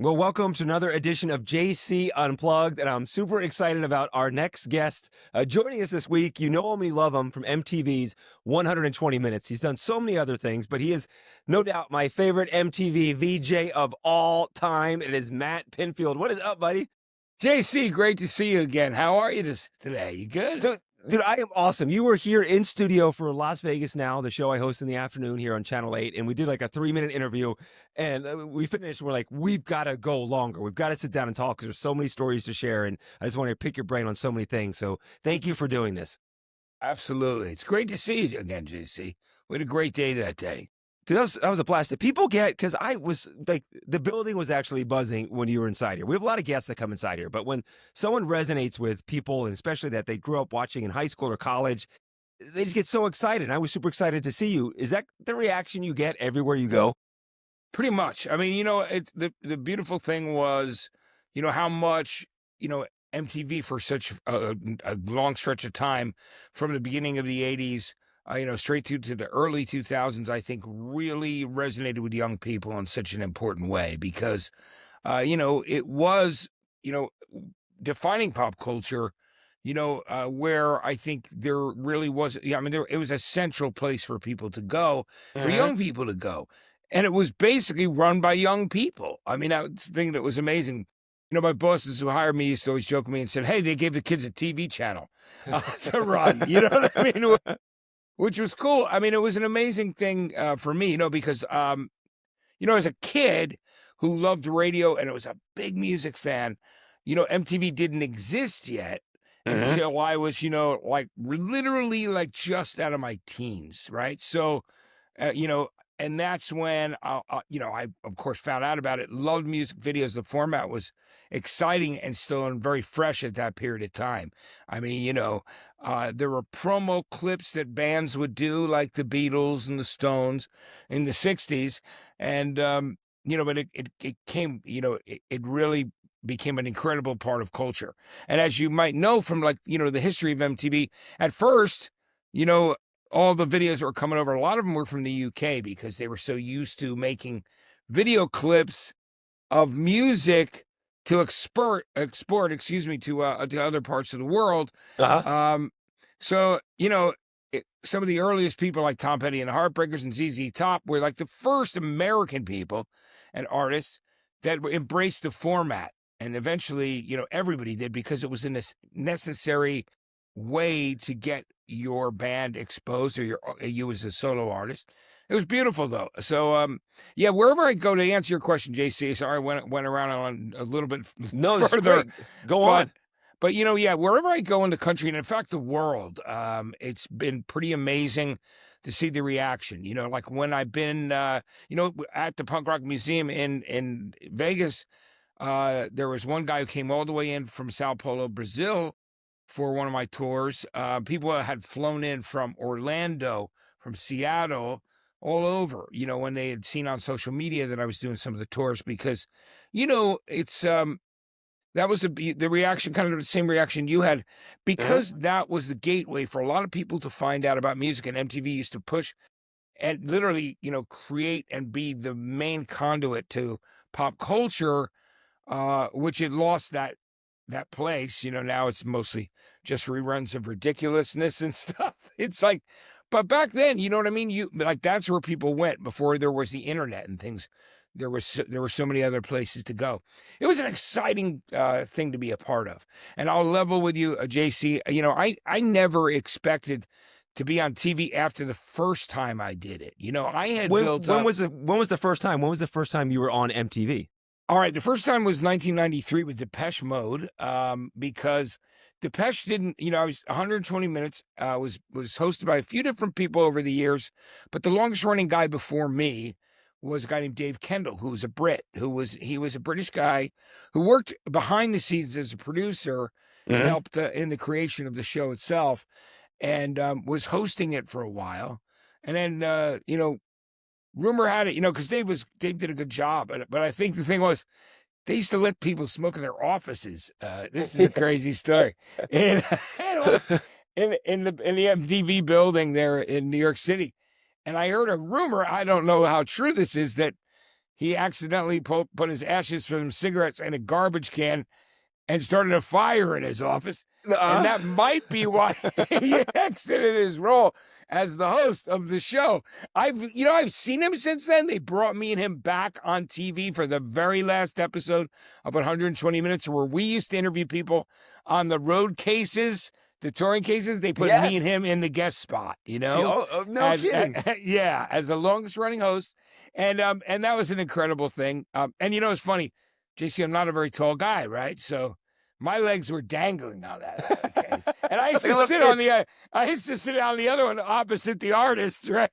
Well, welcome to another edition of JC Unplugged, and I'm super excited about our next guest joining us this week. You know him, you love him from MTV's 120 Minutes. He's done so many other things, but he is no doubt my favorite MTV VJ of all time. It is Matt Pinfield. What is up, buddy? JC, great to see you again. How are you today? You good? Dude, I am awesome. You were here in studio for Las Vegas Now, the show I host in the afternoon here on Channel 8, and we did like a 3-minute interview, and we finished. We're like, we've got to go longer. We've got to sit down and talk because there's so many stories to share, and I just want to pick your brain on so many things. So thank you for doing this. Absolutely. It's great to see you again, JC. We had a great day that day. Dude, that was a blast. Did people get, because I was like, the building was actually buzzing when you were inside here. We have a lot of guests that come inside here, but when someone resonates with people, and especially that they grew up watching in high school or college, they just get so excited. And I was super excited to see you. Is that the reaction you get everywhere you go? Pretty much. I mean, it's the beautiful thing was, how much, MTV for such a long stretch of time from the beginning of the 80s, straight through to the early 2000s, I think really resonated with young people in such an important way because, it was, defining pop culture, where I think there really was, it was a central place for people to go, for young people to go. And it was basically run by young people. I mean, that's the thing that was amazing. My bosses who hired me used to always joke with me and said, hey, they gave the kids a TV channel to run, you know what I mean? Which was cool. I mean, it was an amazing thing for me, because, as a kid who loved radio and was a big music fan, MTV didn't exist yet until I was, literally like just out of my teens, right? So, and that's when, I, of course, found out about it, loved music videos. The format was exciting and still very fresh at that period of time. I mean, there were promo clips that bands would do, like the Beatles and the Stones in the 60s. And, but it came, it really became an incredible part of culture. And as you might know from the history of MTV, at first, all the videos that were coming over, a lot of them were from the UK because they were so used to making video clips of music to export, to other parts of the world. So, some of the earliest people like Tom Petty and the Heartbreakers and ZZ Top were like the first American people and artists that embraced the format. And eventually, everybody did because it was a necessary way to get your band exposed or you as a solo artist. It was beautiful though. So wherever I go, to answer your question, JC, sorry I went around on a little bit further. Go on. But wherever I go in the country and in fact the world, it's been pretty amazing to see the reaction. Like when I've been at the Punk Rock Museum in Vegas, there was one guy who came all the way in from Sao Paulo, Brazil, for one of my tours. People had flown in from Orlando, from Seattle, all over, when they had seen on social media that I was doing some of the tours because, it's, that was the reaction, kind of the same reaction you had, because that was the gateway for a lot of people to find out about music. And MTV used to push and literally, create and be the main conduit to pop culture, which had lost that place. Now it's mostly just reruns of ridiculousness and stuff. It's like, but back then, you know what I mean? That's where people went before there was the internet and things. There were so many other places to go. It was an exciting thing to be a part of. And I'll level with you, JC. I never expected to be on TV after the first time I did it. I had built up. When was the first time? When was the first time you were on MTV? All right, the first time was 1993 with Depeche Mode, because Depeche didn't, I was 120 Minutes, was hosted by a few different people over the years, but the longest running guy before me was a guy named Dave Kendall, who was a Brit, he was a British guy who worked behind the scenes as a producer and helped in the creation of the show itself, and was hosting it for a while. And then, rumor had it, because Dave did a good job, but I think the thing was they used to let people smoke in their offices. This is a crazy story. In the MTV building there in New York City, and I heard a rumor. I don't know how true this is, that he accidentally put his ashes from cigarettes in a garbage can and started a fire in his office. And that might be why he exited his role as the host of the show. I've seen him since then. They brought me and him back on TV for the very last episode of 120 Minutes, where we used to interview people on the road cases, the touring cases. They put me and him in the guest spot, No kidding. as the longest running host. And that was an incredible thing. And it's funny, JC, I'm not a very tall guy, right? So my legs were dangling on that case. And I used to sit on the other one opposite the artist, right?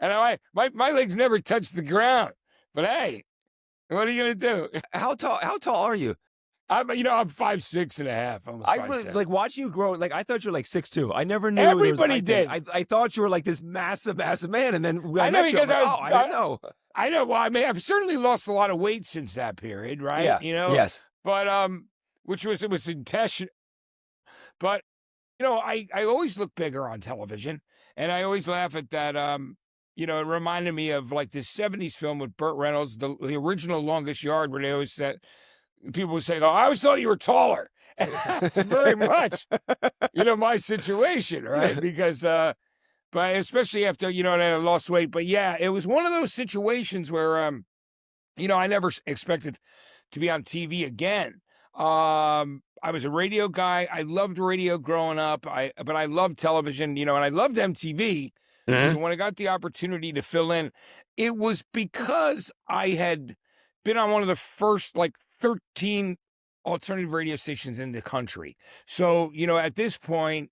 And my legs never touched the ground. But hey, what are you gonna do? How tall are you? I'm 5'6.5", almost 5'7". I really like watching you grow. Like I thought you were like 6'2". I never knew. Everybody did. I thought you were like this massive man, and then I know, because I didn't know. I know. Well, I mean, I've certainly lost a lot of weight since that period, right? Yeah. Yes. But it was intentional. But I always look bigger on television, and I always laugh at that. It reminded me of like this '70s film with Burt Reynolds, the original Longest Yard, where they always said, people would say, "Oh, I always thought you were taller." And that's very much, my situation, right? Because, but especially after, I lost weight. But yeah, it was one of those situations where, I never expected to be on TV again. I was a radio guy. I loved radio growing up. But I loved television, and I loved MTV. Mm-hmm. So when I got the opportunity to fill in, it was because I had been on one of the first 13 alternative radio stations in the country. So, at this point,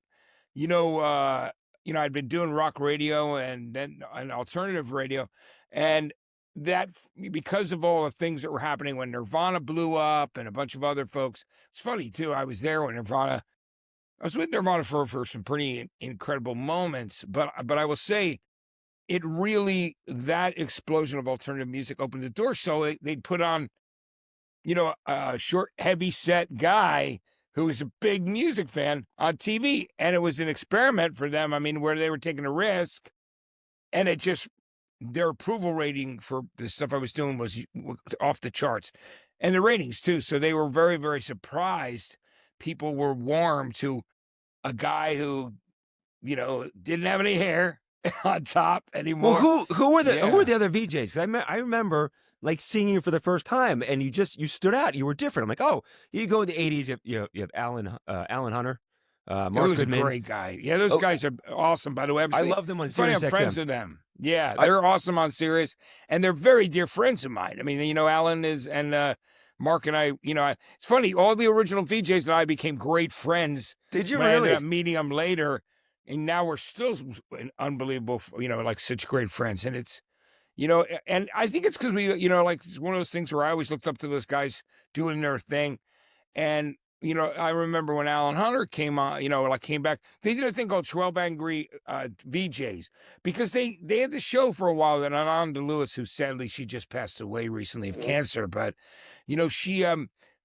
I'd been doing rock radio and then an alternative radio, and that, because of all the things that were happening when Nirvana blew up and a bunch of other folks. It's funny too. I was there when I was with Nirvana for some pretty incredible moments, but I will say, it really, that explosion of alternative music opened the door. So they'd put on, a short, heavy set guy who was a big music fan on TV. And it was an experiment for them. I mean, where they were taking a risk, and their approval rating for the stuff I was doing was off the charts, and the ratings too. So they were very, very surprised. People were warm to a guy who, didn't have any hair on top anymore. Well, who were the other VJs? I remember seeing you for the first time, and you stood out. You were different. I'm like, oh, you go in the '80s. You have Alan Hunter, Mark He was Goodman. a great guy. Yeah, those guys are awesome. By the way, I love them on Sirius XM. I'm friends with them. Yeah, they're awesome on Sirius, and they're very dear friends of mine. I mean, Alan is, and Mark and I. It's funny. All the original VJs and I became great friends. Did you when I ended really? up meeting them later, and now we're still unbelievable. Such great friends, and it's. And I think it's because we, it's one of those things where I always looked up to those guys doing their thing. And, I remember when Alan Hunter came on, came back, they did a thing called 12 Angry VJs, because they had the show for a while. And Ananda Lewis, who sadly, she just passed away recently of cancer. But, she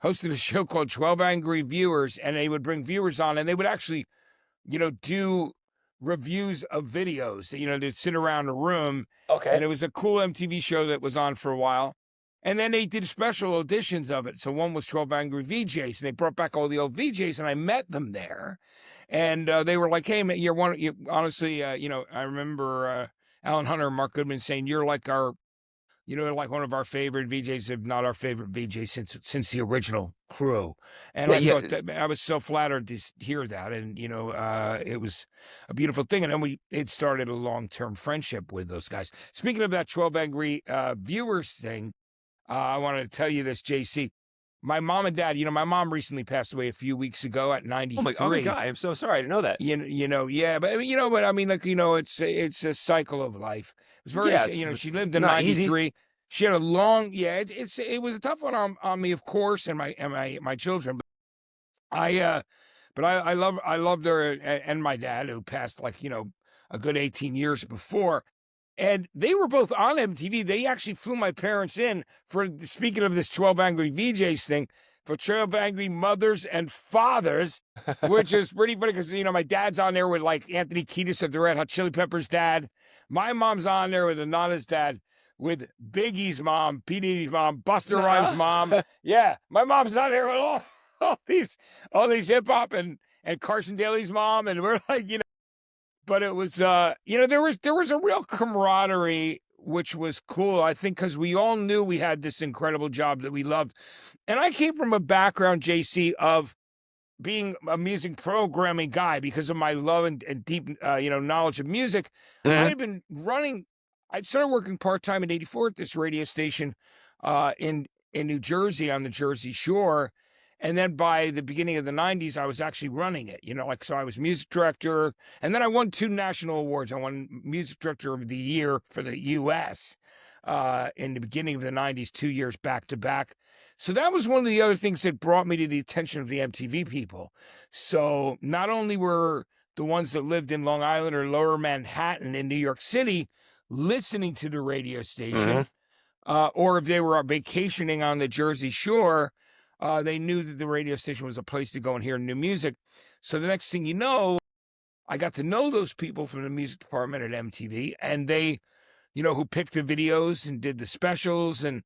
hosted a show called 12 Angry Viewers, and they would bring viewers on, and they would actually, do reviews of videos. They'd sit around a room. Okay. And it was a cool MTV show that was on for a while. And then they did special editions of it. So one was 12 Angry VJs, and they brought back all the old VJs, and I met them there. And they were like, hey, man, honestly, I remember Alan Hunter and Mark Goodman saying, you're like our, like one of our favorite VJs, if not our favorite VJ since the original crew. And I thought that I was so flattered to hear that. And, it was a beautiful thing. And then it started a long-term friendship with those guys. Speaking of that 12 Angry Viewers thing, I wanted to tell you this, JC. My mom and dad, my mom recently passed away a few weeks ago at 93. Oh my God, I'm so sorry. I didn't know that. Yeah, but but I mean, it's a cycle of life. It was very, she lived in 93. Easy. She had a long, it was a tough one on me, of course, and my children. But I loved her and my dad, who passed a good 18 years before. And they were both on MTV. They actually flew my parents in for, speaking of this 12 Angry VJs thing, for 12 Angry Mothers and Fathers, which is pretty funny because, my dad's on there with Anthony Kiedis of the Red Hot Chili Peppers' dad. My mom's on there with Ananda's dad. with Biggie's mom, P. Diddy's mom, Busta Rhymes' mom. Yeah, my mom's not there with all these hip hop and Carson Daly's mom, and we're like, but it was there was a real camaraderie, which was cool, I think, because we all knew we had this incredible job that we loved. And I came from a background, JC, of being a music programming guy because of my love and deep knowledge of music. I Mhm. had been running. I started working part-time in '84 at this radio station in New Jersey, on the Jersey Shore. And then by the beginning of the '90s, I was actually running it, so I was music director. And then I won 2 national awards. I won Music Director of the Year for the U.S. In the beginning of the '90s, 2 years back to back. So that was one of the other things that brought me to the attention of the MTV people. So not only were the ones that lived in Long Island or Lower Manhattan in New York City listening to the radio station, or if they were vacationing on the Jersey Shore, they knew that the radio station was a place to go and hear new music. So the next thing you know, I got to know those people from the music department at MTV, and they, who picked the videos and did the specials and,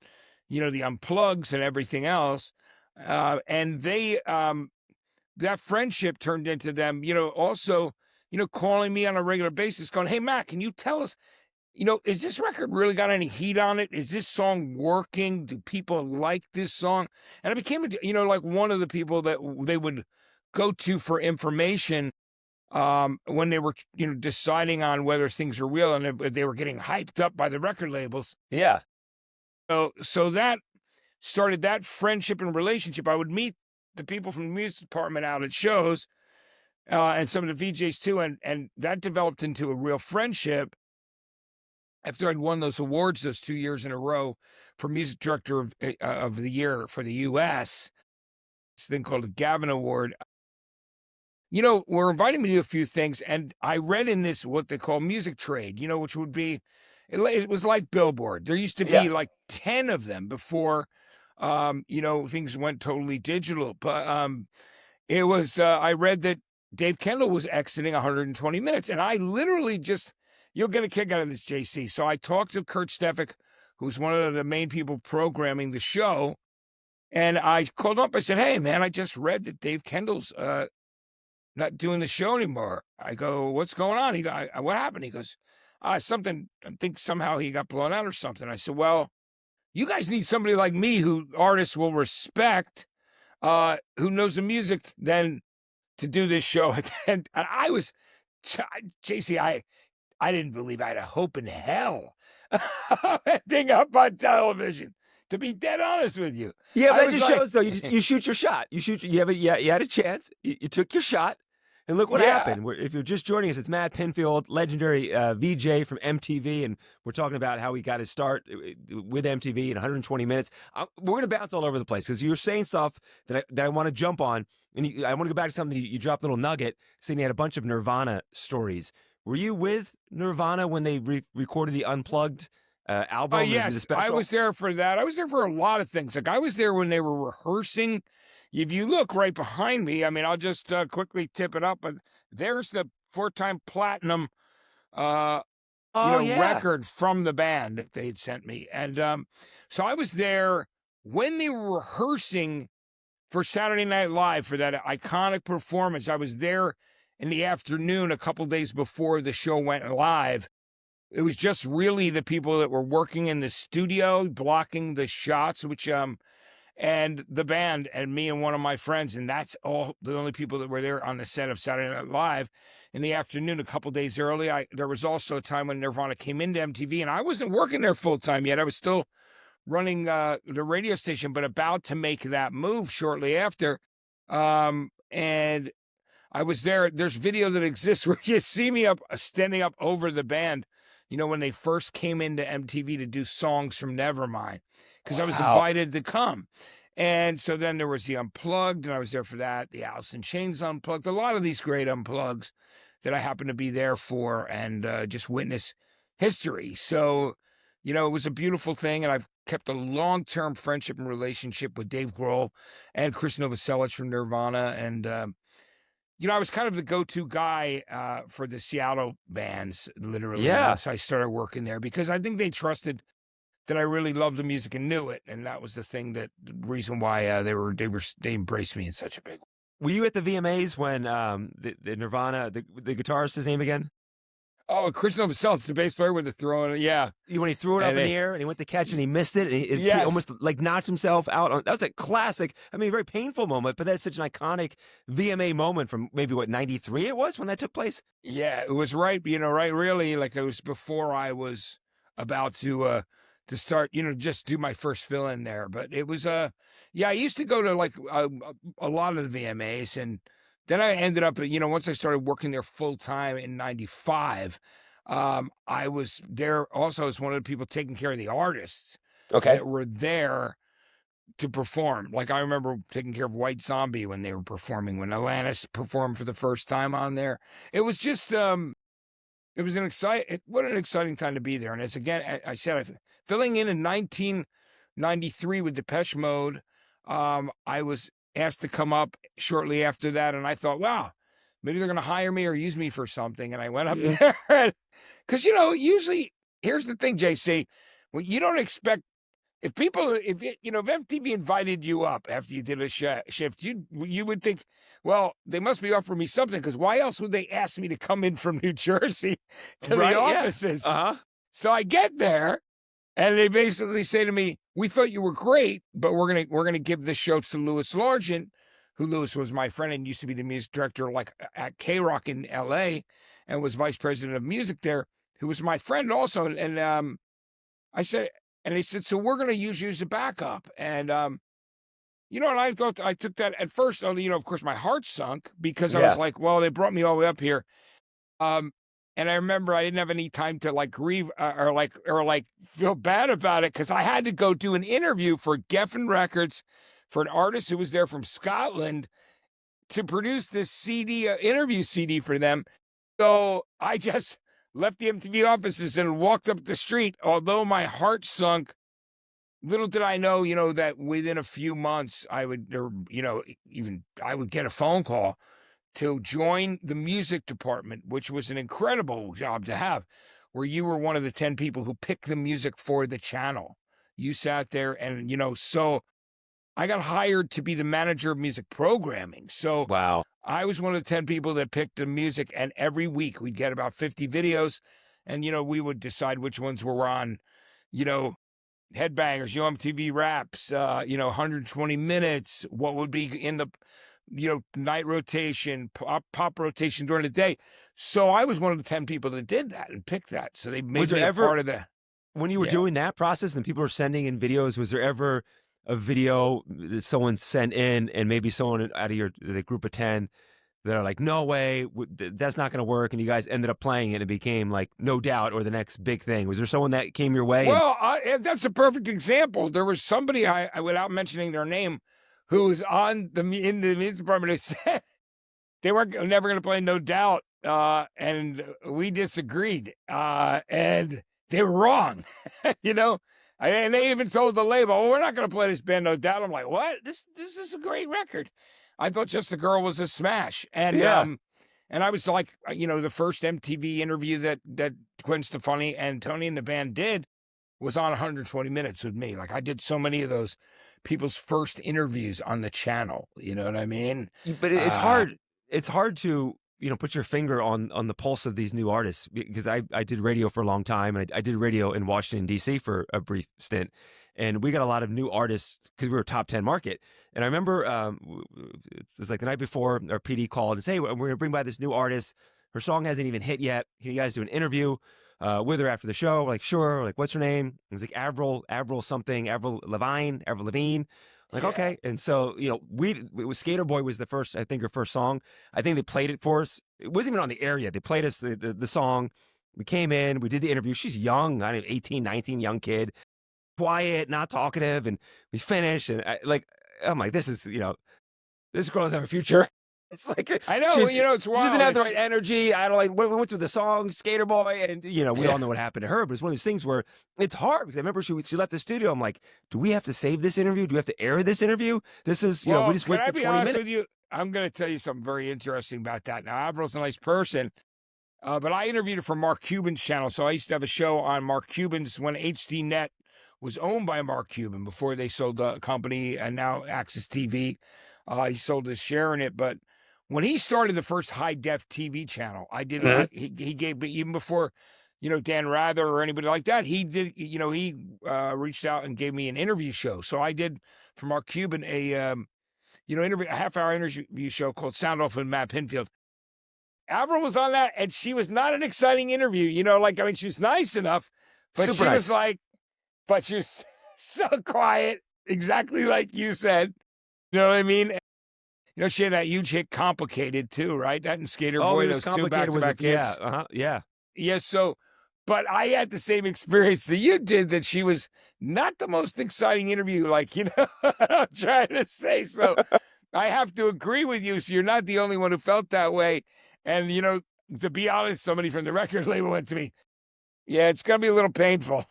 the unplugs and everything else. And they, that friendship turned into them, also, calling me on a regular basis going, "Hey, Matt, can you tell us, is this record really got any heat on it? Is this song working? Do people like this song?" And I became, like one of the people that they would go to for information when they were, deciding on whether things were real and if they were getting hyped up by the record labels. Yeah. So that started that friendship and relationship. I would meet the people from the music department out at shows, and some of the VJs too, and that developed into a real friendship. After I'd won those awards those 2 years in a row for Music Director of the Year for the U.S., this thing called the Gavin Award, were inviting me to do a few things, and I read in this what they call music trade, which would be, it was like Billboard. There used to Yeah. be like 10 of them before, things went totally digital. But it was, I read that Dave Kendall was exiting 120 Minutes, and I literally just, you'll get a kick out of this, JC. So I talked to Kurt Stefik, who's one of the main people programming the show, and I called up. I said, "Hey, man, I just read that Dave Kendall's not doing the show anymore." I go, "What's going on?" He go, "What happened?" He goes, "Something, I think somehow he got blown out or something." I said, "Well, you guys need somebody like me who artists will respect, who knows the music, then to do this show." And I was, JC, I didn't believe I had a hope in hell of ending up on television, to be dead honest with you. Yeah, but I that was just like, shows though. You shoot your shot. You had a chance. You took your shot, and look what yeah. happened. If you're just joining us, it's Matt Pinfield, legendary VJ from MTV, and we're talking about how he got his start with MTV in 120 minutes. We're gonna bounce all over the place because you're saying stuff that I want to jump on, and I want to go back to something you dropped a little nugget, saying you had a bunch of Nirvana stories. Were you with Nirvana when they recorded the Unplugged album? The Yes, I special? was there for that. I was there for a lot of things. Like I was there when they were rehearsing. If you look right behind me, I mean, I'll just quickly tip it up, but there's the 4-time platinum, Oh yeah. record from the band that they'd sent me. And so I was there when they were rehearsing for Saturday Night Live for that iconic performance. I was there in the afternoon a couple days before the show went live. It was just really the people that were working in the studio, blocking the shots, which and the band and me and one of my friends, and that's all the only people that were there on the set of Saturday Night Live. In the afternoon, a couple days early, there was also a time when Nirvana came into MTV, and I wasn't working there full time yet. I was still running the radio station, but about to make that move shortly after. And I was there. There's video that exists where you see me standing up over the band, when they first came into MTV to do songs from Nevermind, because I was invited to come. And so then there was the Unplugged, and I was there for that. The Alice in Chains Unplugged, a lot of these great Unplugs that I happened to be there for and just witness history. So, it was a beautiful thing, and I've kept a long-term friendship and relationship with Dave Grohl and Chris Novoselic from Nirvana, and I was kind of the go-to guy for the Seattle bands, literally, Yeah. once I started working there, because I think they trusted that I really loved the music and knew it, and that was the reason why they embraced me in such a big way. Were you at the VMAs when the Nirvana, the guitarist, his name again? Oh, Chris Novoselic, the bass player with the throwing, yeah. When he threw it up And in they, the air and he went to catch and he missed it, and he yes, almost like knocked himself out. That was a classic. I mean, very painful moment, but that's such an iconic VMA moment from maybe what, 93 it was when that took place. yeah, it was right, right, really, like it was before I was about to start, just do my first fill in there. But it was yeah, I used to go to like a lot of the VMAs, and then I ended up, once I started working there full time in '95, I was there also as one of the people taking care of the artists Okay. that were there to perform. Like I remember taking care of White Zombie when they were performing, when Alanis performed for the first time on there. It was just it was what an exciting time to be there. And as again, I said, filling in 1993 with Depeche Mode, I was asked to come up shortly after that, and I thought, wow, maybe they're going to hire me or use me for something. And I went up there because usually here's the thing, JC, well, you don't expect. If MTV invited you up after you did a shift, you would think, well, they must be offering me something, because why else would they ask me to come in from New Jersey to the offices? Yeah. So I get there, and they basically say to me, "We thought you were great, but we're gonna give this show to Louis Largent, who Louis was my friend and used to be the music director like at K-Rock in L.A. and was vice president of music there, who was my friend also." And I said. And they said, so we're going to use you as a backup. And, and I thought, I took that at first, of course, my heart sunk, because I was like, well, they brought me all the way up here. And I remember I didn't have any time to like grieve or feel bad about it, because I had to go do an interview for Geffen Records for an artist who was there from Scotland to produce this CD, interview CD for them. So I just left the MTV offices and walked up the street. Although my heart sunk, little did I know, that within a few months I would get a phone call to join the music department, which was an incredible job to have, where you were one of the 10 people who picked the music for the channel. You sat there and, so I got hired to be the manager of music programming. So Wow. I was one of the 10 people that picked the music, and every week we'd get about 50 videos, and, we would decide which ones were on, Headbangers, MTV Raps, 120 Minutes, what would be in the, night rotation, pop rotation during the day. So I was one of the 10 people that did that and picked that. So they made me a part of that. When you were doing that process and people were sending in videos, was there ever a video that someone sent in, and maybe someone out of the group of 10 that are like, no way, that's not going to work, and you guys ended up playing it and it became like No Doubt or the next big thing? Was there someone that came your way? Well, that's a perfect example. There was somebody, I without mentioning their name, who was in the music department, who said they were never going to play No Doubt, and we disagreed, and they were wrong, And they even told the label, "Oh, we're not going to play this band No Doubt." I'm like, "What? This is a great record." I thought Just a Girl was a smash, and I was like, the first MTV interview that Gwen Stefani and Tony and the band did was on 120 Minutes with me. Like, I did so many of those people's first interviews on the channel. You know what I mean? But it's hard. It's hard to put your finger on the pulse of these new artists, because I did radio for a long time, and I did radio in Washington, D.C. for a brief stint, and we got a lot of new artists because we were a top 10 market. And I remember it was like the night before, our PD called and said, hey, we're going to bring by this new artist. Her song hasn't even hit yet. Can you guys do an interview with her after the show? We're like, sure. We're like, what's her name? It was like Avril Lavigne. Like, okay. And so, it was Skater Boy was her first song. I think they played it for us. It wasn't even on the air yet. They played us the song. We came in, we did the interview. She's young, I don't know, 18, 19, young kid, quiet, not talkative. And we finished, and I'm like, this girl doesn't have a future. It's like, I know, it's wild. She doesn't have the right energy. I don't like, we went through the song Skater Boy, and, we all know what happened to her, but it's one of those things where it's hard, because I remember she left the studio. I'm like, do we have to save this interview? Do we have to air this interview? This is, we just wait for 20 minutes. With you? I'm going to tell you something very interesting about that. Now, Avril's a nice person, but I interviewed her for Mark Cuban's channel. So I used to have a show on Mark Cuban's when HDNet was owned by Mark Cuban before they sold the company, and now Access TV. He sold his share in it, but when he started the first high-def TV channel, he gave, but even before, Dan Rather or anybody like that, he did, he reached out and gave me an interview show. So I did for Mark Cuban a half-hour interview show called Sound Off with Matt Pinfield. Avril was on that, and she was not an exciting interview. She was nice enough, but Super she nice. was like, but she was so quiet, exactly like you said. You know what I mean? She had that huge hit, Complicated, too, right? That and Skater Boy, those two back-to-back hits. Yeah, so, but I had the same experience that you did, that she was not the most exciting interview, I'm trying to say. So I have to agree with you. So you're not the only one who felt that way. And, to be honest, somebody from the record label went to me, yeah, it's going to be a little painful.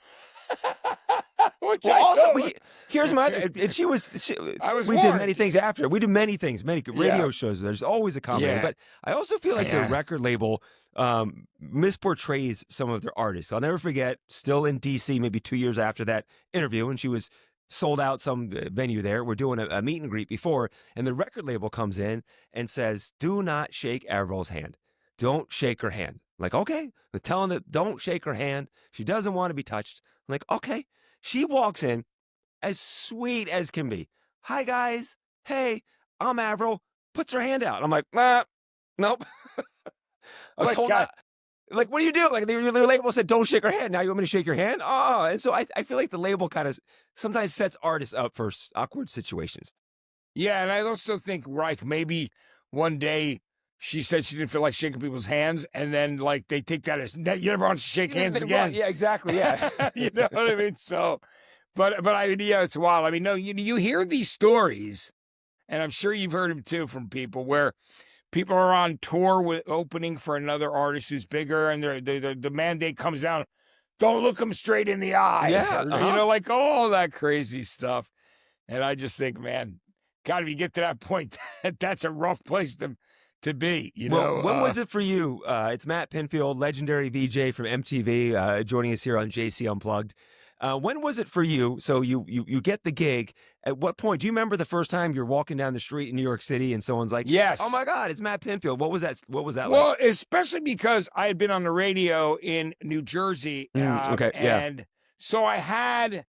Here's my, and we did many things after. We did many things, many radio shows. There's always a comedy, but I also feel like the record label misportrays some of their artists. I'll never forget, still in DC, maybe 2 years after that interview, and she was sold out some venue there. We're doing a meet and greet before, and the record label comes in and says, do not shake Avril's hand. Don't shake her hand. I'm like, okay. They're telling them, don't shake her hand. She doesn't want to be touched. I'm like, okay. She walks in as sweet as can be. Hi, guys. Hey, I'm Avril. Puts her hand out. I'm like, nope. I was told that. Like, what do you do? Like, the label said, don't shake her hand. Now you want me to shake your hand? Oh, and so I feel like the label kind of sometimes sets artists up for awkward situations. Yeah, and I also think, Reich, maybe one day she said she didn't feel like shaking people's hands, and then, they take that as, you never want to shake hands again. Yeah, exactly, yeah. You know what I mean? So, but it's wild. I mean, no, you hear these stories, and I'm sure you've heard them, too, from people where people are on tour with opening for another artist who's bigger, and the mandate comes down, don't look them straight in the eye. Yeah. All that crazy stuff. And I just think, man, God, if you get to that point, that's a rough place to be. When was it for you? It's Matt Pinfield, legendary VJ from MTV, joining us here on JC Unplugged. When was it for you? So you get the gig. At what point? Do you remember the first time you're walking down the street in New York City and someone's like, yes, oh my God, it's Matt Pinfield. What was that like? Well, especially because I had been on the radio in New Jersey. And so I had,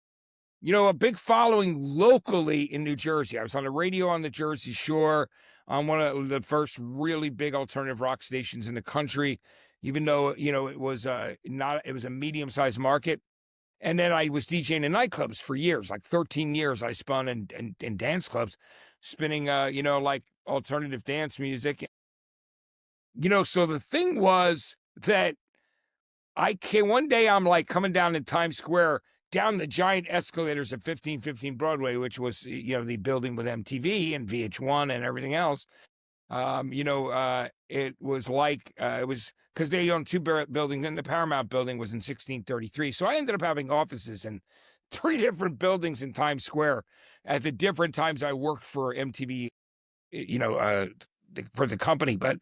a big following locally in New Jersey. I was on the radio on the Jersey Shore, on one of the first really big alternative rock stations in the country, even though, it was a medium-sized market. And then I was DJing in nightclubs for years, like 13 years I spun in dance clubs, spinning, alternative dance music. So the thing was that one day I'm coming down in Times Square, down the giant escalators at 1515 Broadway, which was, the building with MTV and VH1 and everything else. It was it was because they owned two buildings, and the Paramount building was in 1633. So I ended up having offices in 3 different buildings in Times Square at the different times I worked for MTV, for the company. But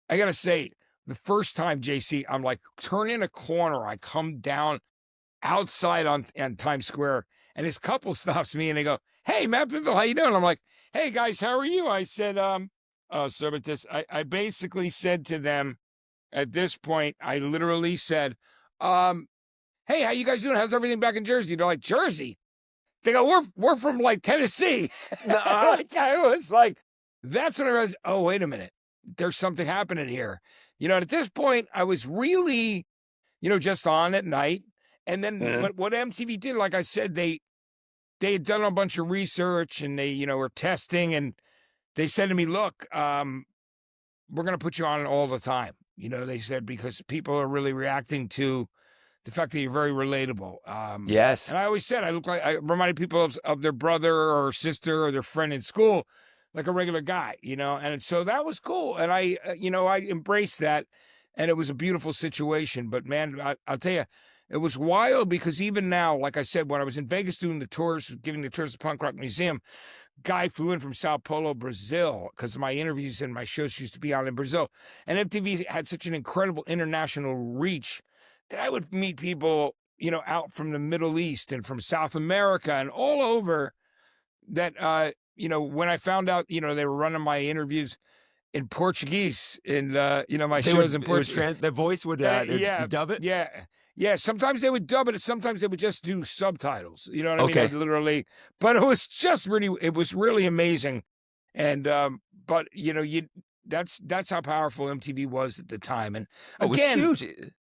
I got to say, the first time, JC, I'm turning a corner. I come down outside on Times Square, and this couple stops me and they go, hey, Matt Pinfield, how you doing? I'm like, hey, guys, how are you? I said, sir, but I basically said to them at this point, I literally said, hey, how you guys doing? How's everything back in Jersey? They're like, Jersey? They go, we're from Tennessee. I was like, that's when I realized, oh, wait a minute. There's something happening here. At this point, I was really, just on at night. And then but what MTV did, like I said, they had done a bunch of research, and they, were testing, and they said to me, look, we're going to put you on all the time. They said, because people are really reacting to the fact that you're very relatable. Yes. And I always said, I reminded people of their brother or sister or their friend in school, like a regular guy, and so that was cool. And I embraced that, and it was a beautiful situation. But man, I'll tell you, it was wild, because even now, like I said, when I was in Vegas doing the tours, giving the tours of the Punk Rock Museum, guy flew in from Sao Paulo, Brazil, because my interviews and my shows used to be on in Brazil. And MTV had such an incredible international reach that I would meet people, out from the Middle East and from South America and all over that, when I found out, they were running my interviews in Portuguese and, my shows in Portuguese. The voice would Yeah, dub it. yeah, yeah. Sometimes they would dub it. Sometimes they would just do subtitles. You know what I mean? Okay. Like, literally, but it was just it was really amazing. And, but that's how powerful MTV was at the time. And again, it was huge.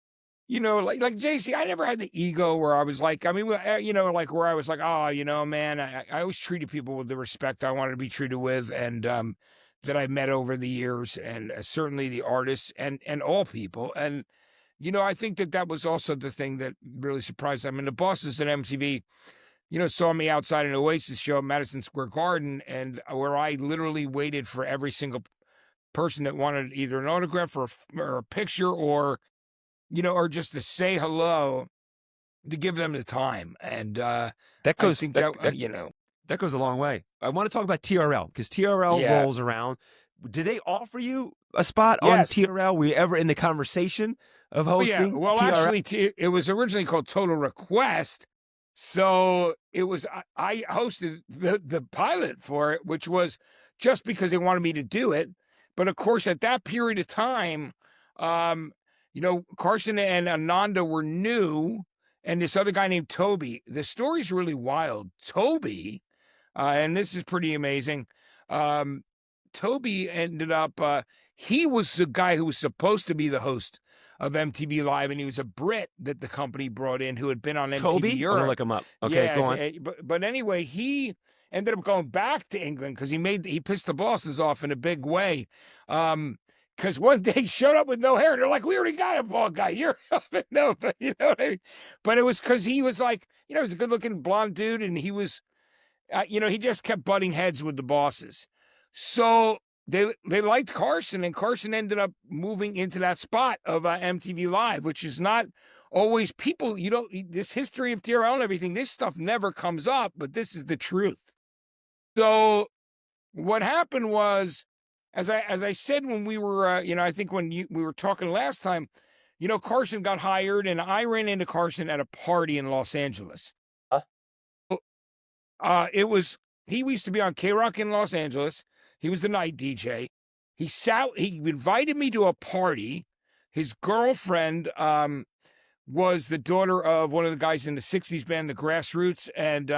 Like JC, I never had the ego where I was like, I mean, like where I was like, oh, man, I always treated people with the respect I wanted to be treated with, and that I met over the years, and certainly the artists and all people. And, I think that was also the thing that really surprised them. I mean, the bosses at MTV, saw me outside an Oasis show at Madison Square Garden, and where I literally waited for every single person that wanted either an autograph or a picture or just to say hello, to give them the time. And That goes, that goes a long way. I want to talk about TRL because TRL rolls around. Did they offer you a spot on TRL? Were you ever in the conversation of hosting? Well, TRL? actually, it was originally called Total Request. So it was, I hosted the pilot for it, which was just because they wanted me to do it. But of course, at that period of time, Carson and Ananda were new, and this other guy named Toby. The story's really wild. Toby, and this is pretty amazing. Toby ended up, he was the guy who was supposed to be the host of MTV Live, and he was a Brit that the company brought in who had been on MTV Toby? Europe. I'm gonna look him up. Okay, go on. But anyway, he ended up going back to England because he pissed the bosses off in a big way. Because one day he showed up with no hair, and they're like, "We already got a bald guy. You're no," but you know what I mean. But it was because he was like, he was a good-looking blonde dude, and he was, he just kept butting heads with the bosses. So they liked Carson, and Carson ended up moving into that spot of MTV Live, which is not always people. This history of TRL and everything, this stuff never comes up, but this is the truth. So what happened was, as I said when we were, I think when we were talking last time, Carson got hired, and I ran into Carson at a party in Los Angeles. He used to be on K-Rock in Los Angeles. He was the night DJ. He invited me to a party. His girlfriend was the daughter of one of the guys in the 60s band, the Grassroots, and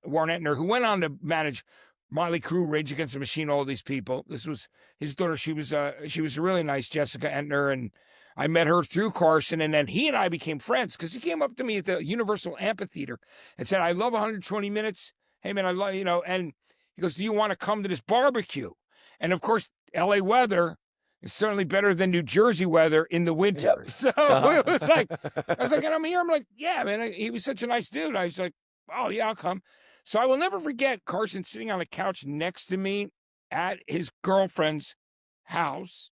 Warren Entner, who went on to manage Motley Crue, Rage Against the Machine, all these people. This was his daughter. She was really nice, Jessica Entner, and I met her through Carson, and then he and I became friends because he came up to me at the Universal Amphitheater and said, "I love 120 Minutes. Hey, man, I love, and he goes, "Do you want to come to this barbecue?" And of course, LA weather is certainly better than New Jersey weather in the winter. Yep. So it was like, I was like, and I'm here. I'm like, yeah, man, he was such a nice dude. I was like, oh, yeah, I'll come. So I will never forget Carson sitting on a couch next to me at his girlfriend's house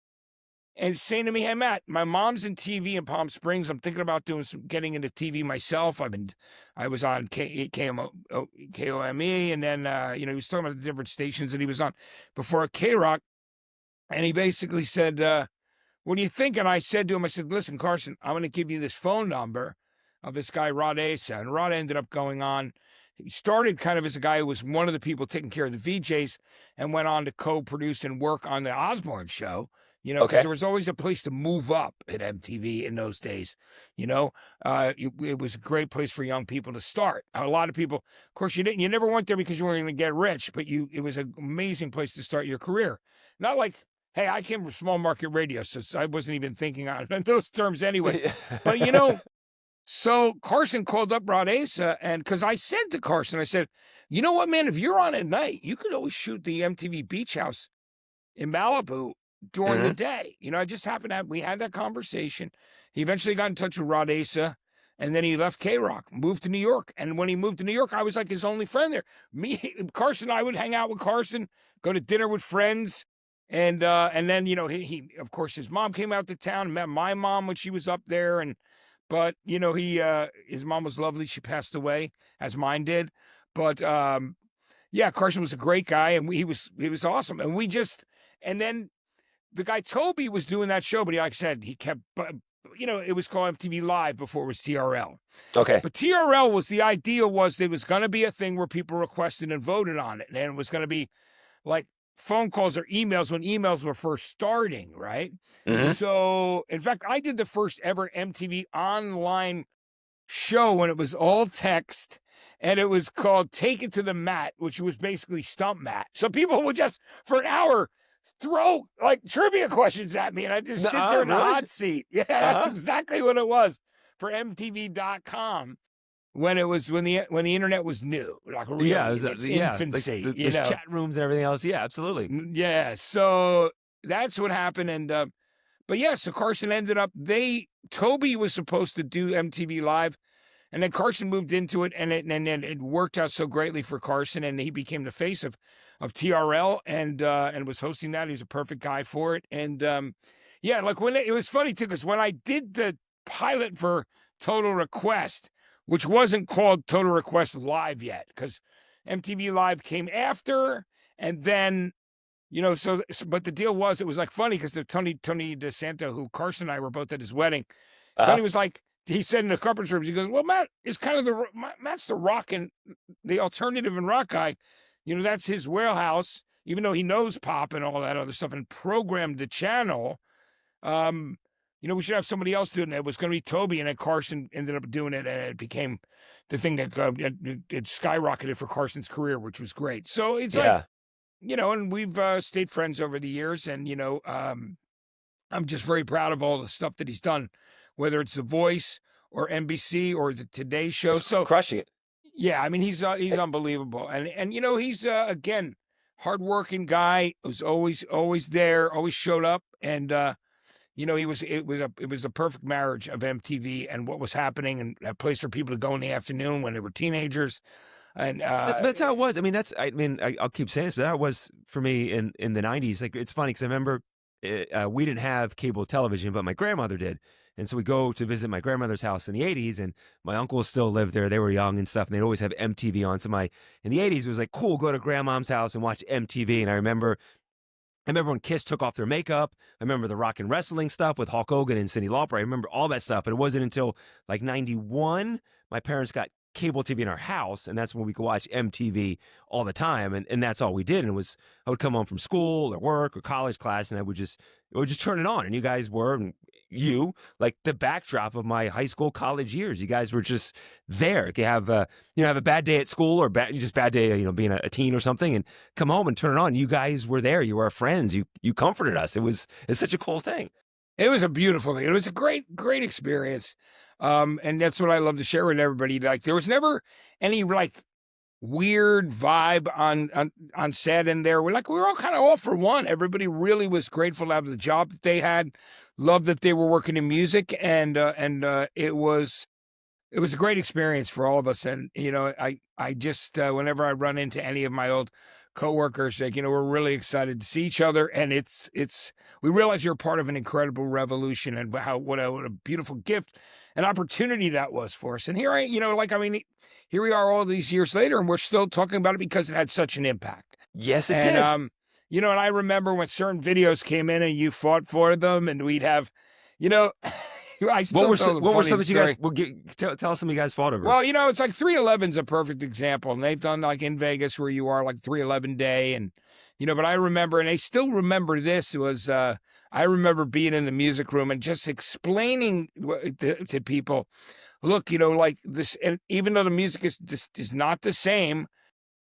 and saying to me, "Hey, Matt, my mom's in TV in Palm Springs. I'm thinking about getting into TV myself. I was on KOME, and then, he was talking about the different stations that he was on before K-Rock. And he basically said, what do you think?" And I said to him, I said, "Listen, Carson, I'm going to give you this phone number of this guy, Rod Asa." And Rod ended up going on. He started kind of as a guy who was one of the people taking care of the VJs and went on to co-produce and work on the Osbourne show. Because there was always a place to move up at MTV in those days. It was a great place for young people to start. A lot of people, of course, you never went there because you were going to get rich, but it was an amazing place to start your career. Not like, hey, I came from small market radio, so I wasn't even thinking on those terms anyway. But so Carson called up Rod Asa, and because I said to Carson, I said, "You know what, man? If you're on at night, you could always shoot the MTV Beach House in Malibu during the day." I just happened to we had that conversation. He eventually got in touch with Rod Asa, and then he left K-Rock, moved to New York. And when he moved to New York, I was like his only friend there. Carson, I would hang out with Carson, go to dinner with friends. And then, he of course, his mom came out to town and met my mom when she was up there. But his mom was lovely. She passed away, as mine did. But, Carson was a great guy, and he was awesome. And and then the guy Toby was doing that show, but like I said, he kept it was called MTV Live before it was TRL. Okay. But TRL was, the idea was there was going to be a thing where people requested and voted on it. And it was going to be like phone calls or emails when emails were first starting, right? Mhm. So, in fact, I did the first ever MTV online show when it was all text, and it was called Take It to the Mat, which was basically Stump Mat. So people would just, for an hour, throw like trivia questions at me, and I'd just sit there in the Really? hot seat. Yeah, that's Uh-huh. exactly what it was for MTV.com when the internet was new, like Yeah, it really was, in its yeah, like infancy, the chat rooms and everything else. Yeah, absolutely. Yeah, so that's what happened, and but yeah, so Carson ended up. Toby was supposed to do MTV Live, and then Carson moved into it, and it worked out so greatly for Carson, and he became the face of TRL, and was hosting that. He's a perfect guy for it, and yeah, like when it was funny too, because when I did the pilot for Total Request, which wasn't called Total Request Live yet, because MTV Live came after, and then but the deal was, it was like funny because Tony DeSanto, who Carson and I were both at his wedding, Uh-huh. Tony was like, he said in the conference rooms, he goes, "Well, Matt is kind of Matt's the rock and the alternative and rock guy. That's his wheelhouse, even though he knows pop and all that other stuff and programmed the channel. We should have somebody else doing it. It was going to be Toby, and then Carson ended up doing it, and it became the thing that it skyrocketed for Carson's career, which was great. So it's like, Yeah. and we've stayed friends over the years, and I'm just very proud of all the stuff that he's done, whether it's The Voice or NBC or the Today Show. Just So crushing it. yeah, I mean he's unbelievable, and he's again hardworking guy who's always there, always showed up, and it was the perfect marriage of MTV and what was happening, and a place for people to go in the afternoon when they were teenagers, and But that's how it was. I mean, I'll keep saying this, but that was for me in the 90s. Like, it's funny because I remember we didn't have cable television, but my grandmother did. And so we go to visit my grandmother's house in the 80s, and my uncles still lived there. They were young and stuff, and they'd always have MTV on. So in the 80s, it was like, cool, go to grandmom's house and watch MTV. And I remember when Kiss took off their makeup. I remember the rock and wrestling stuff with Hulk Hogan and Cyndi Lauper. I remember all that stuff, but it wasn't until like 91 my parents got cable TV in our house, and that's when we could watch MTV all the time, and that's all we did. And I would come home from school or work or college class, and I would just turn it on, and you guys were, and like the backdrop of my high school, college years. You guys were just there. You have have a bad day at school or just bad day, being a teen or something, and come home and turn it on. You guys were there. You were our friends. You comforted us. It's such a cool thing. it was a beautiful thing. It was a great experience, and that's what I love to share with everybody. Like there was never any like weird vibe on set in there. We were all kind of all for one. Everybody really was grateful to have the job that they had, loved that they were working in music, and it was a great experience for all of us. And I just whenever I run into any of my old coworkers, like we're really excited to see each other, and it's we realize you're part of an incredible revolution, and what a beautiful gift, an opportunity that was for us. And here here we are all these years later, and we're still talking about it because it had such an impact. Yes, it And did. and I remember when certain videos came in and you fought for them, and we'd have, I still What were some that you guys? Tell us some you guys fought over. well, it's like 311's a perfect example. And they've done like in Vegas where you are like 311 day. And, but I remember, and I still remember this was, I remember being in the music room and just explaining to people, look, like this, and even though the music is not the same,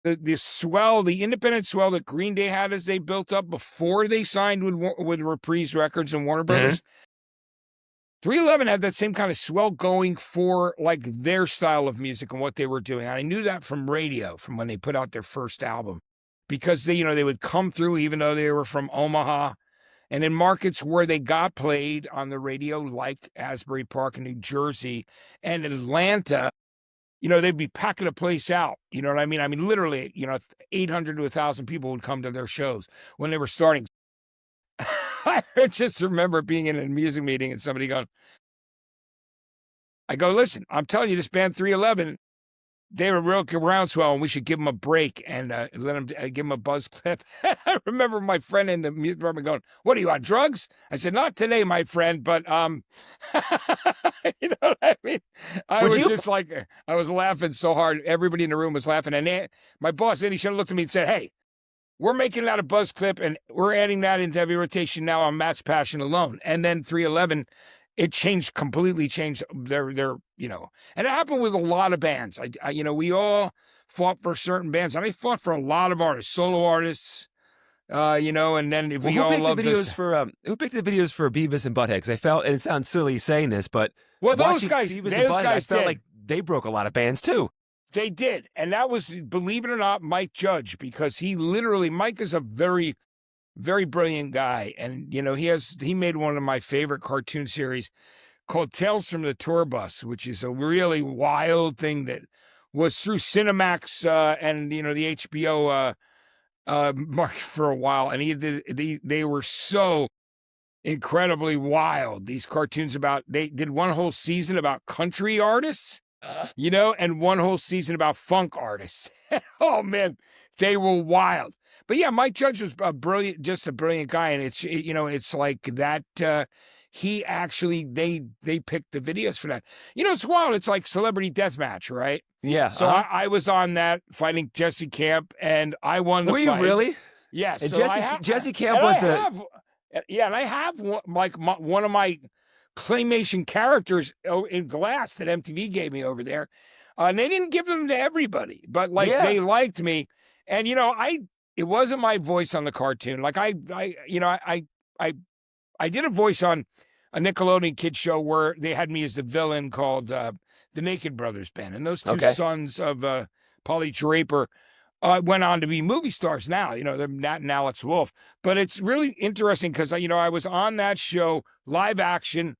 the independent swell that Green Day had as they built up before they signed with Reprise Records and Warner Brothers. 311 had that same kind of swell going for like their style of music and what they were doing. I knew that from radio, from when they put out their first album, because they would come through even though they were from Omaha, and in markets where they got played on the radio, like Asbury Park in New Jersey and Atlanta, they'd be packing a place out. You know what I mean? I mean, literally, 800 to 1,000 people would come to their shows when they were starting. I just remember being in a music meeting and somebody going, I go, listen, I'm telling you, this band 311, they were real groundswell, and we should give them a break and let them give them a buzz clip. I remember my friend in the music department going, "What are you on drugs?" I said, "Not today, my friend, but you know what I mean." I was just like, I was laughing so hard, everybody in the room was laughing, and my boss, Andy, should have looked at me and said, "Hey, we're making that a buzz clip, and we're adding that into heavy rotation now on Matt's Passion alone." And then 311. It completely changed their, you know, and it happened with a lot of bands. You know, we all fought for certain bands, and I fought for a lot of artists, solo artists, you know, and then if we all loved this. Who picked the videos for Beavis and Butthead? Because I felt, and it sounds silly saying this, but well, those guys, Beavis and Butthead, I felt like they broke a lot of bands too. They did, and that was, believe it or not, Mike Judge, because Mike is a very, very brilliant guy, and you know he made one of my favorite cartoon series called Tales from the Tour Bus, which is a really wild thing that was through Cinemax and you know the HBO market for a while, and they were so incredibly wild. These cartoons they did one whole season about country artists, you know, and one whole season about funk artists. Oh man, they were wild. But yeah, Mike Judge was just a brilliant guy, and it's like that. He actually they picked the videos for that. You know, it's wild. It's like Celebrity Deathmatch, right? Yeah. So I was on that fighting Jesse Camp, and I won the fight. Were you really? Yes. And so Jesse Camp was and I have one of my claymation characters in glass that MTV gave me over there. And they didn't give them to everybody, but they liked me. And, you know, it wasn't my voice on the cartoon. Like I did a voice on a Nickelodeon kids show where they had me as the villain called the Naked Brothers Band. And those two sons of Polly Draper went on to be movie stars now. You know, they're Nat and Alex Wolf. But it's really interesting because, you know, I was on that show, live action.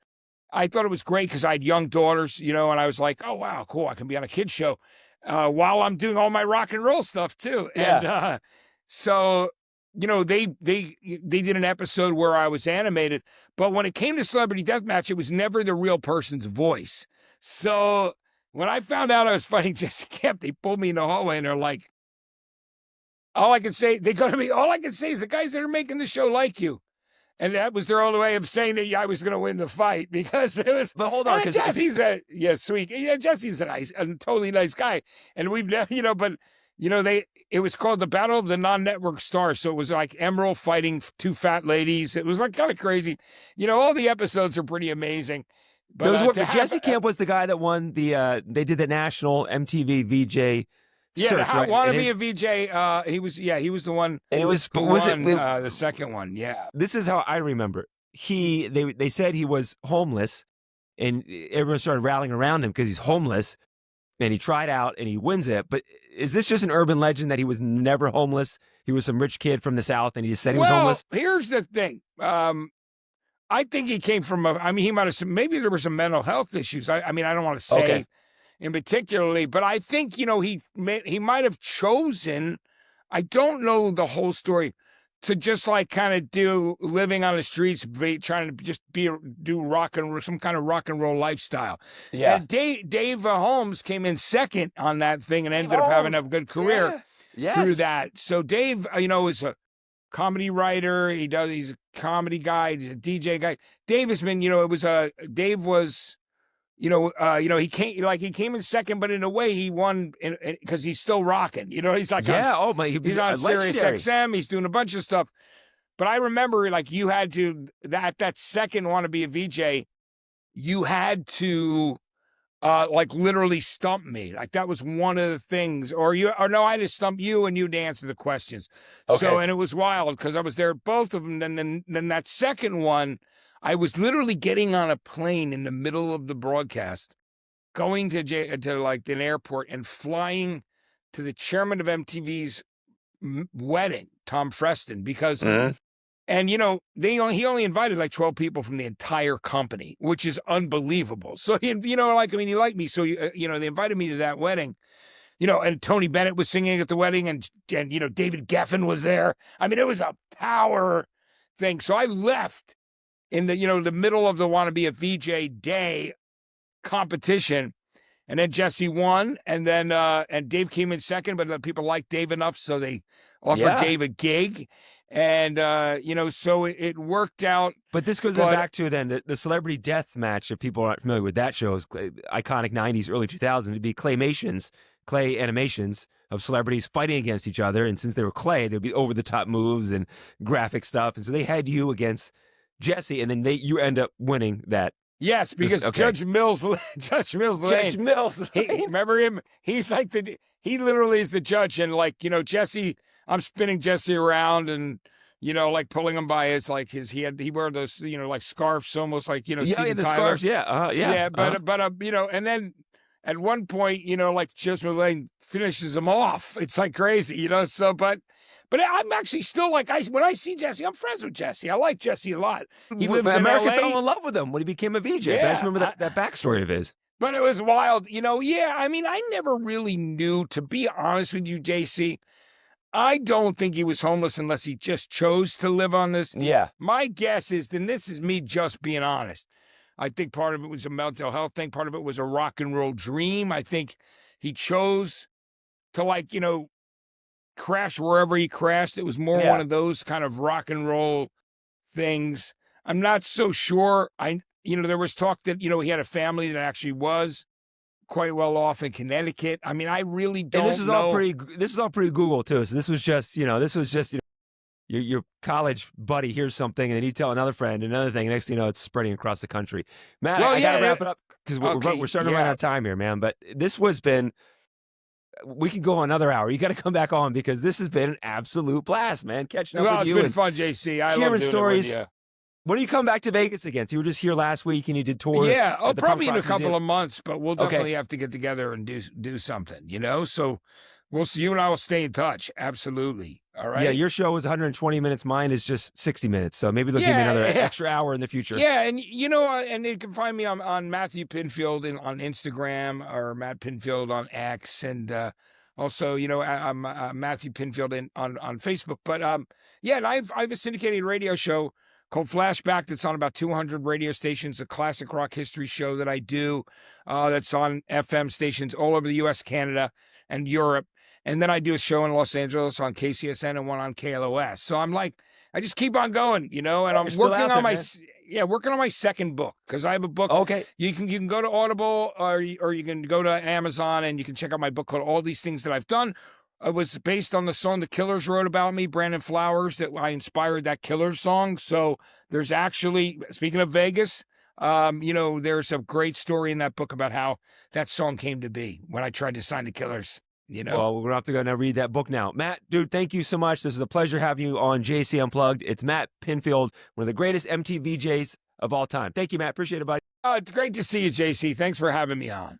I thought it was great because I had young daughters, you know, and I was like, oh, wow, cool. I can be on a kid's show while I'm doing all my rock and roll stuff, too. Yeah. And so, you know, they did an episode where I was animated. But when it came to Celebrity Deathmatch, it was never the real person's voice. So when I found out I was fighting Jesse Camp, they pulled me in the hallway and they're like, all I can say is the guys that are making the show like you. And that was their only way of saying that I was going to win the fight, because it was. But hold on, because Jesse's sweet. Yeah, Jesse's a totally nice guy, and we've never, you know, but you know it was called the Battle of the Non-Network Stars, so it was like Emerald fighting two fat ladies. It was like kind of crazy, you know. All the episodes are pretty amazing. But Jesse Camp was the guy that won the. They did the national MTV VJ. Yeah, search, right? Want to be a VJ. He was the one. And it was the second one. Yeah. This is how I remember. They said he was homeless, and everyone started rallying around him because he's homeless, and he tried out and he wins it. But is this just an urban legend that he was never homeless? He was some rich kid from the South, and he just said he was homeless. Here's the thing. I think he came from he might have maybe there were some mental health issues. I mean, I don't want to say. In particularly, but I think, you know, he might have chosen, I don't know the whole story, to just like kind of do living on the streets, trying to just do some kind of rock and roll lifestyle. Yeah. And Dave Holmes came in second on that thing and ended up having a good career through that. So Dave, you know, is a comedy writer. He's a comedy guy. He's a DJ guy. Dave has been, you know, Dave was. You know, he came in second, but in a way he won because he's still rocking. You know, he's like, he's on Sirius XM. He's doing a bunch of stuff. But I remember, like, you had to that second want to be a VJ. You had to, like, literally stump me. Like, that was one of the things. I had to stump you, and you'd answer the questions. Okay. So, and it was wild because I was there at both of them. And then that second one. I was literally getting on a plane in the middle of the broadcast, going to like an airport and flying to the chairman of MTV's wedding, Tom Freston, because, and you know, he only invited like 12 people from the entire company, which is unbelievable. So, he liked me. So, you know, they invited me to that wedding, you know, and Tony Bennett was singing at the wedding and, you know, David Geffen was there. I mean, it was a power thing. So I left in the middle of the Want to Be a VJ Day competition. and then Jesse won, and then and Dave came in second, but people liked Dave enough, so they offered Dave a gig, and so it worked out. But this goes back to then the celebrity death match. If people aren't familiar with that show, is iconic '90s, early 2000s. It'd be clay animations of celebrities fighting against each other, and since they were clay, there'd be over the top moves and graphic stuff, and so they had you against Jesse, and then you end up winning that. Yes, because Judge Mills Lane. Remember him? He's like he literally is the judge, and Jesse. I'm spinning Jesse around, and like pulling him by he wore those like scarves, almost like the Tyler. scarves, But and then at one point like Judge Mills Lane finishes him off. It's like crazy, so but I'm actually still when I see Jesse, I'm friends with Jesse. I like Jesse a lot. He lives in America LA. fell in love with him when he became a VJ. Yeah, but I just remember that backstory of his. But it was wild. I mean, I never really knew, to be honest with you, JC. I don't think he was homeless unless he just chose to live on this. Yeah. My guess is, then this is me just being honest. I think part of it was a mental health thing. Part of it was a rock and roll dream. I think he chose to crash wherever he crashed. It was more one of those kind of rock and roll things. I'm not so sure. There was talk that, he had a family that actually was quite well off in Connecticut. I mean, I really don't know. This is all pretty Google too. So this was just your college buddy hears something, and then you tell another friend another thing. Next thing you know, it's spreading across the country. Matt, I gotta wrap it up because we're starting to run out of time here, man. But we could go another hour. You got to come back on because this has been an absolute blast, man. Catching up with you. Well, it's been fun, JC. I love hearing doing stories. It with you. When do you come back to Vegas again? So you were just here last week and you did tours. Yeah, probably in a couple of months, but we'll definitely have to get together and do something, So we'll see. You and I will stay in touch. Absolutely. All right. Yeah, your show is 120 minutes. Mine is just 60 minutes. So maybe they'll give me another extra hour in the future. Yeah, and and you can find me on Matthew Pinfield on Instagram, or Matt Pinfield on X, and also, I'm Matthew Pinfield on Facebook. But and I have a syndicated radio show called Flashback that's on about 200 radio stations, a classic rock history show that I do that's on FM stations all over the U.S., Canada, and Europe. And then I do a show in Los Angeles on KCSN and one on KLOS. So I just keep on going, and I'm working on my second book, because I have a book. Okay. You can go to Audible or you can go to Amazon and you can check out my book called All These Things That I've Done. It was based on the song the Killers wrote about me, Brandon Flowers, that I inspired that Killers song. So there's actually, speaking of Vegas, there's a great story in that book about how that song came to be when I tried to sign the Killers. Well, we're going to have to go now read that book now. Matt, dude, thank you so much. This is a pleasure having you on JC Unplugged. It's Matt Pinfield, one of the greatest MTV VJs of all time. Thank you, Matt. Appreciate it, buddy. It's great to see you, JC. Thanks for having me on.